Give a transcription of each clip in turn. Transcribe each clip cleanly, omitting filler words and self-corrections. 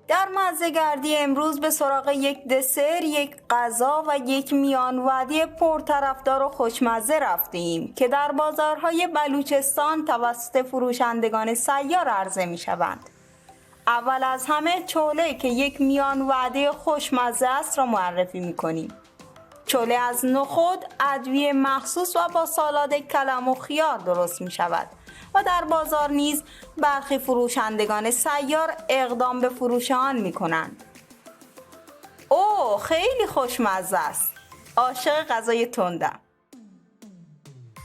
در مزه‌گردی امروز به سراغ یک دسر، یک غذا و یک میان وعده پرطرفدار و خوشمزه رفتیم که در بازارهای بلوچستان توسط فروشندگان سیار عرضه می شوند. اول از همه چوله که یک میان وعده خوشمزه است را معرفی می کنیم. چوله از نخود، ادویه مخصوص و با سالاد کلم و خیار درست می شود و در بازار نیز برخی فروشندگان سیار اقدام به فروش آن می کنند. اوه خیلی خوشمزه است. عاشق غذای تندم.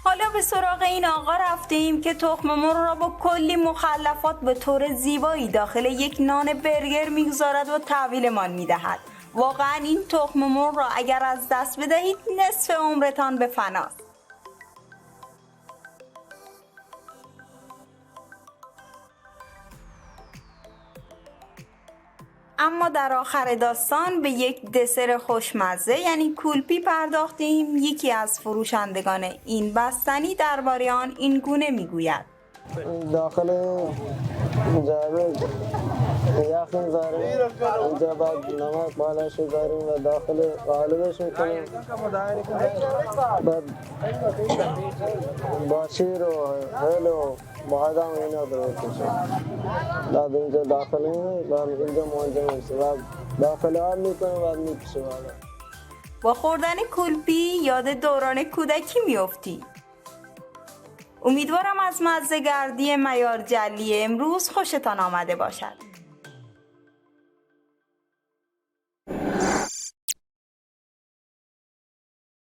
حالا به سراغ این آقا رفتیم که تخم مرغ را با کلی مخلفات به طور زیبایی داخل یک نان برگر میگذارد و تحویلمان میدهد. واقعا این تخم مرغ را اگر از دست بدهید نصف عمرتان به فناست. اما در آخر داستان به یک دسر خوشمزه یعنی کولپی پرداختیم. یکی از فروشندگان این بستنی درباره آن این گونه میگوید: داخل جعبه یخ میذاریم، اینجا بعد نمک بالاش میذاریم و داخل قالبش میکنیم، بعد با شیر و هل و بادام اینا درست میشه. بعد اینجا داخل بعد اینجا منجمد میشه، بعد داخل آب میکنیم، بعد میکشیم. با خوردن کولپی یاد دوران کودکی میافتی. امیدوارم از مزه‌گردی معیار جلی امروز خوشتان آمده باشد.